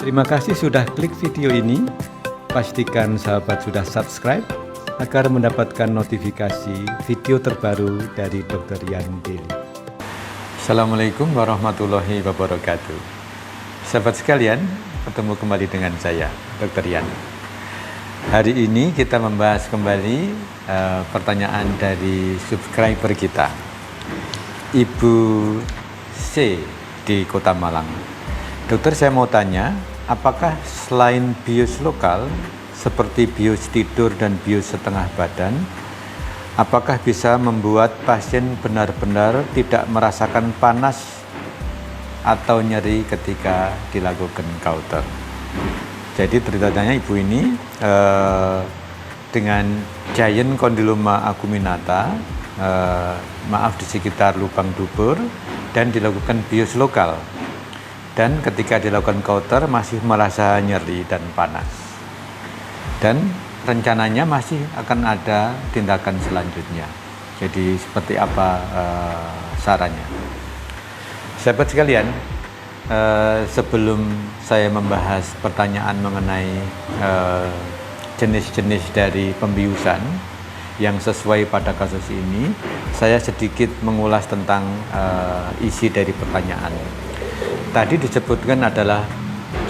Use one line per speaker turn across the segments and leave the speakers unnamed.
Terima kasih sudah klik video ini. Pastikan sahabat sudah subscribe agar mendapatkan notifikasi video terbaru dari Dr. Yan Daily. Assalamualaikum warahmatullahi wabarakatuh. Sahabat sekalian, bertemu kembali dengan saya, Dr. Yan. Hari ini kita membahas kembali pertanyaan dari subscriber kita, Ibu C di Kota Malang. Dokter, saya mau tanya, apakah selain bius lokal seperti bius tidur dan bius setengah badan, apakah bisa membuat pasien benar-benar tidak merasakan panas atau nyeri ketika dilakukan kauter? Jadi ceritanya ibu ini dengan giant condyloma acuminata, maaf di sekitar lubang dubur, dan dilakukan bius lokal. Dan ketika dilakukan kauter masih merasa nyeri dan panas. Dan rencananya masih akan ada tindakan selanjutnya. Jadi seperti apa sarannya? Sahabat sekalian, sebelum saya membahas pertanyaan mengenai jenis-jenis dari pembiusan yang sesuai pada kasus ini, saya sedikit mengulas tentang isi dari pertanyaan. Tadi disebutkan adalah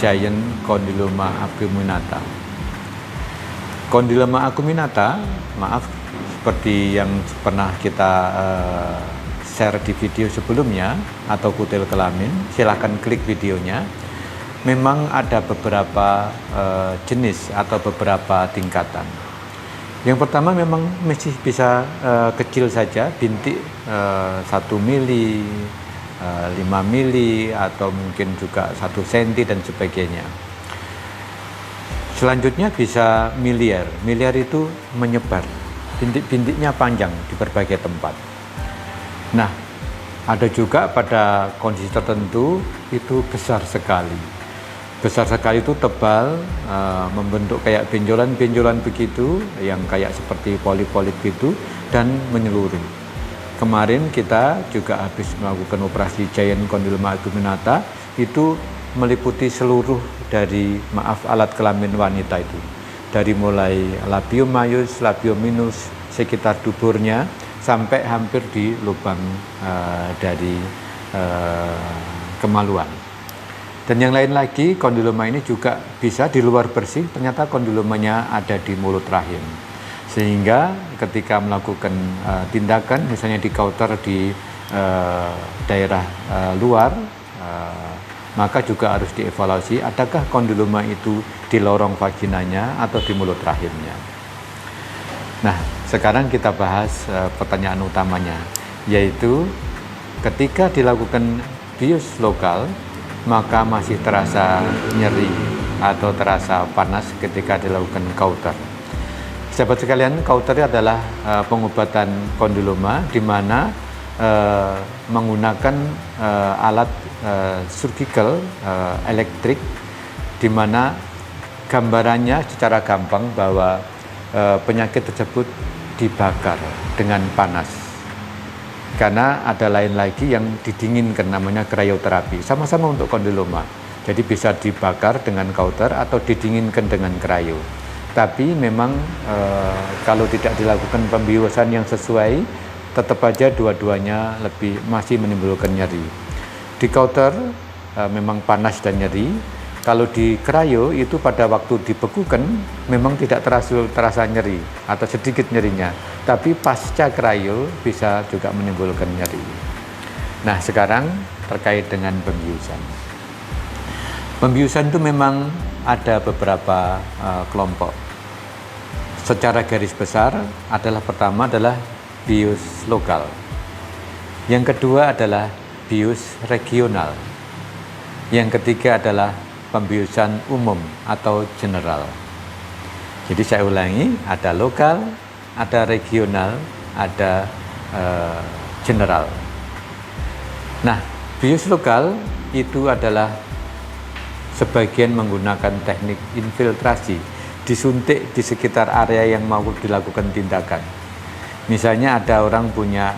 giant condyloma acuminata. Condyloma acuminata, maaf, seperti yang pernah kita share di video sebelumnya atau kutil kelamin, silahkan klik videonya. Memang ada beberapa jenis atau beberapa tingkatan. Yang pertama memang masih bisa kecil saja, bintik 1 mili, 5 mili, atau mungkin juga 1 cm dan sebagainya. Selanjutnya bisa miliar. Miliar itu menyebar, bintik-bintiknya panjang di berbagai tempat. Nah, ada juga pada kondisi tertentu itu besar sekali. Besar sekali itu tebal, membentuk kayak benjolan-benjolan begitu, yang kayak seperti polip-polip gitu, dan menyeluruh. Kemarin kita juga habis melakukan operasi giant condyloma acuminata, itu meliputi seluruh dari, alat kelamin wanita itu. Dari mulai labium maius, labium minus, sekitar duburnya, sampai hampir di lubang dari kemaluan. Dan yang lain lagi, kondyloma ini juga bisa di luar bersih, ternyata kondylomanya ada di mulut rahim. Sehingga ketika melakukan tindakan, misalnya di kauter di daerah luar, maka juga harus dievaluasi adakah kondyloma itu di lorong vaginanya atau di mulut rahimnya. Nah, sekarang kita bahas pertanyaan utamanya, yaitu ketika dilakukan bius lokal, maka masih terasa nyeri atau terasa panas ketika dilakukan kauter. Sahabat sekalian, kauter adalah pengobatan kondyloma di mana menggunakan alat surgical elektrik, di mana gambarannya secara gampang bahwa penyakit tersebut dibakar dengan panas. Karena ada lain lagi yang didinginkan, namanya krioterapi, sama-sama untuk kondyloma. Jadi bisa dibakar dengan kauter atau didinginkan dengan krio. Tapi memang kalau tidak dilakukan pembiusan yang sesuai, tetap aja dua-duanya masih menimbulkan nyeri. Di kauter memang panas dan nyeri. Kalau di krio itu pada waktu dibekukan memang tidak terasa nyeri atau sedikit nyerinya. Tapi pasca krio bisa juga menimbulkan nyeri. Nah, sekarang terkait dengan pembiusan. Pembiusan itu memang ada beberapa kelompok. Secara garis besar pertama adalah bius lokal. Yang kedua adalah bius regional. Yang ketiga adalah pembiusan umum atau general. Jadi saya ulangi, ada lokal, ada regional, ada general. Nah, bius lokal itu adalah sebagian menggunakan teknik infiltrasi, disuntik di sekitar area yang mau dilakukan tindakan. Misalnya ada orang punya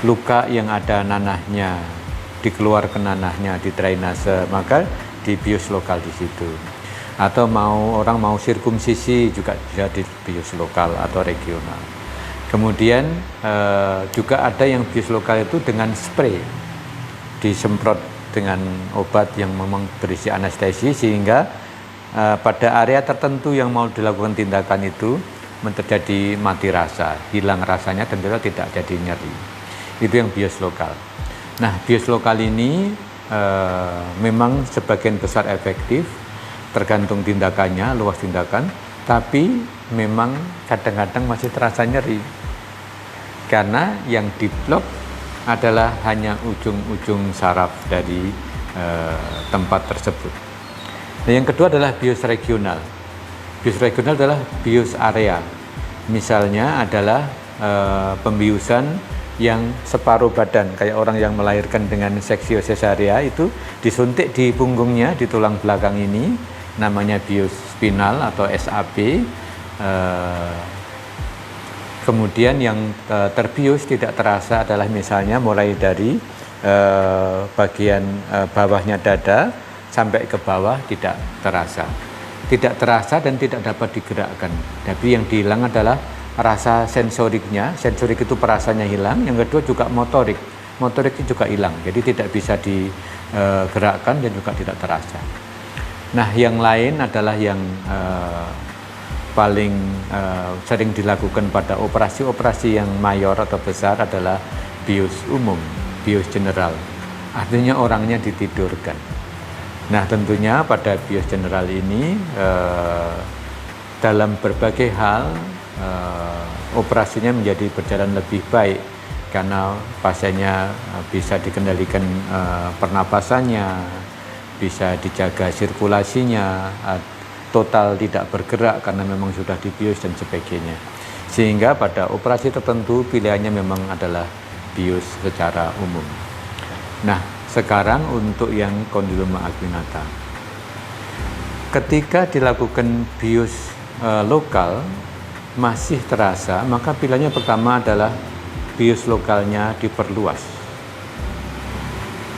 luka yang ada nanahnya dikeluarkan nanahnya di drainase, maka dibius lokal di situ. Atau orang mau sirkumsisi juga bisa dibius lokal atau regional. Kemudian juga ada yang bius lokal itu dengan spray, disemprot dengan obat yang memang berisi anestesi, sehingga pada area tertentu yang mau dilakukan tindakan itu terjadi mati rasa, hilang rasanya, dan tidak jadi nyeri. Itu yang bius lokal. Nah, bius lokal ini memang sebagian besar efektif, tergantung tindakannya, luas tindakan, tapi memang kadang-kadang masih terasa nyeri karena yang diblok adalah hanya ujung-ujung saraf dari tempat tersebut. Nah, yang kedua adalah bius regional. Bius regional adalah bius area. Misalnya adalah pembiusan yang separuh badan, kayak orang yang melahirkan dengan seksio cesarea itu disuntik di punggungnya, di tulang belakang ini, namanya bius spinal atau SAP. Kemudian yang terbius tidak terasa adalah misalnya mulai dari bagian bawahnya dada sampai ke bawah tidak terasa. Tidak terasa dan tidak dapat digerakkan. Tapi yang hilang adalah rasa sensoriknya. Sensorik itu perasaannya hilang. Yang kedua juga motorik. Motorik itu juga hilang. Jadi tidak bisa digerakkan dan juga tidak terasa. Nah, yang lain adalah yang paling sering dilakukan pada operasi-operasi yang mayor atau besar adalah bius umum, bius general. Artinya orangnya ditidurkan. Nah, tentunya pada bius general ini dalam berbagai hal operasinya menjadi berjalan lebih baik karena pasiennya bisa dikendalikan pernapasannya, bisa dijaga sirkulasinya, total tidak bergerak karena memang sudah dibius dan sebagainya. Sehingga pada operasi tertentu pilihannya memang adalah bius secara umum. Nah, sekarang untuk yang kondiloma acuminata. Ketika dilakukan bius lokal masih terasa, maka pilihannya pertama adalah bius lokalnya diperluas.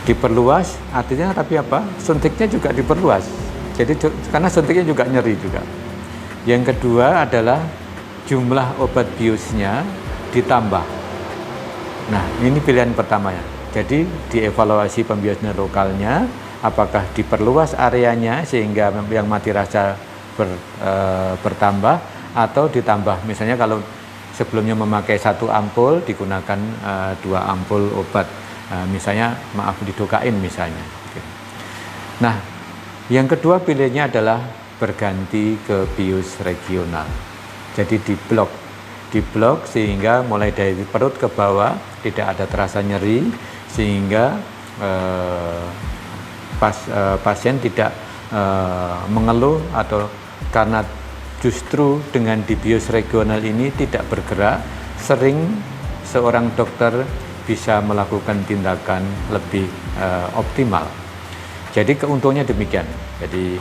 Diperluas artinya tapi apa? Suntiknya juga diperluas. Jadi karena suntiknya juga nyeri juga. Yang kedua adalah jumlah obat biusnya ditambah. Nah, ini pilihan pertamanya. Jadi dievaluasi pembiusan lokalnya, apakah diperluas areanya sehingga yang mati rasa bertambah, atau ditambah. Misalnya kalau sebelumnya memakai 1 ampul digunakan 2 ampul obat. Misalnya maaf lidokain misalnya. Nah, yang kedua pilihannya adalah berganti ke bius regional. Jadi diblok sehingga mulai dari perut ke bawah tidak ada terasa nyeri, sehingga pasien tidak mengeluh, atau karena justru dengan di bius regional ini tidak bergerak, sering seorang dokter bisa melakukan tindakan lebih optimal. Jadi keuntungannya demikian. Jadi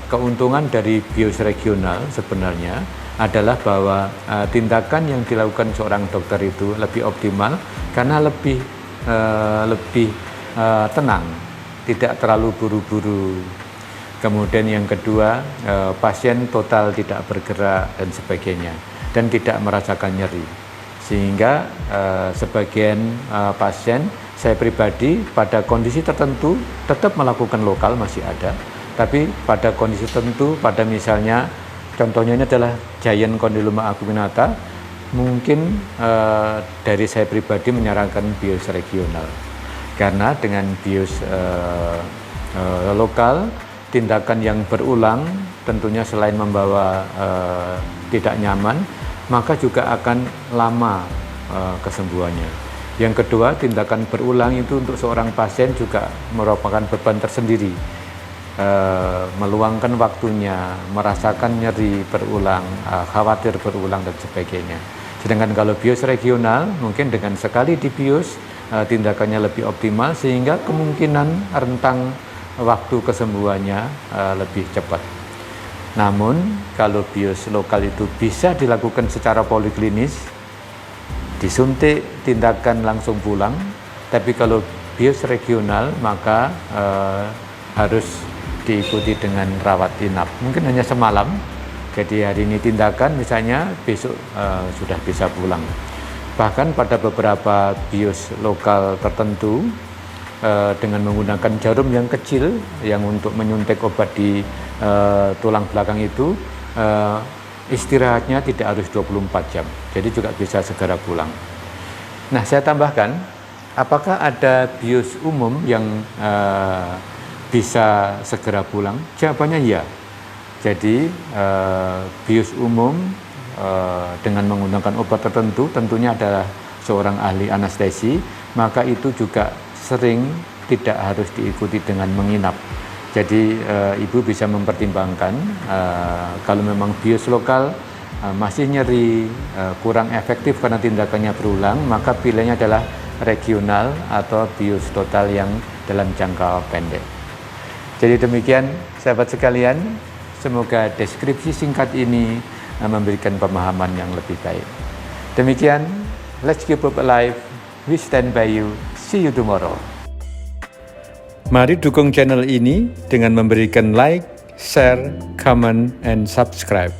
keuntungan dari bius regional sebenarnya adalah bahwa tindakan yang dilakukan seorang dokter itu lebih optimal karena lebih tenang, tidak terlalu buru-buru. Kemudian yang kedua, pasien total tidak bergerak dan sebagainya, dan tidak merasakan nyeri. Sehingga sebagian pasien, saya pribadi pada kondisi tertentu tetap melakukan lokal masih ada, tapi pada kondisi tertentu, pada misalnya contohnya ini adalah giant condyloma acuminata, mungkin dari saya pribadi menyarankan bius regional, karena dengan bius lokal tindakan yang berulang tentunya selain membawa tidak nyaman, maka juga akan lama kesembuhannya. Yang kedua, tindakan berulang itu untuk seorang pasien juga merupakan beban tersendiri, meluangkan waktunya, merasakan nyeri berulang, khawatir berulang dan sebagainya. Sedangkan kalau bius regional mungkin dengan sekali dibius tindakannya lebih optimal, sehingga kemungkinan rentang waktu kesembuhannya lebih cepat. Namun kalau bius lokal itu bisa dilakukan secara poliklinis, disuntik, tindakan langsung pulang. Tapi kalau bius regional maka harus diikuti dengan rawat inap. Mungkin hanya semalam, jadi hari ini tindakan, misalnya besok sudah bisa pulang. Bahkan pada beberapa bius lokal tertentu dengan menggunakan jarum yang kecil yang untuk menyuntik obat di tulang belakang itu, istirahatnya tidak harus 24 jam, jadi juga bisa segera pulang. Nah, saya tambahkan, apakah ada bius umum yang bisa segera pulang? Jawabannya ya. Jadi bius umum dengan menggunakan obat tertentu, tentunya adalah seorang ahli anestesi, maka itu juga sering tidak harus diikuti dengan menginap. Jadi ibu bisa mempertimbangkan kalau memang bius lokal masih nyeri, kurang efektif karena tindakannya berulang, maka pilihannya adalah regional atau bius total yang dalam jangka pendek. Jadi demikian sahabat sekalian, semoga deskripsi singkat ini memberikan pemahaman yang lebih baik. Demikian, let's keep hope alive, we stand by you, see you tomorrow. Mari dukung channel ini dengan memberikan like, share, comment, and subscribe.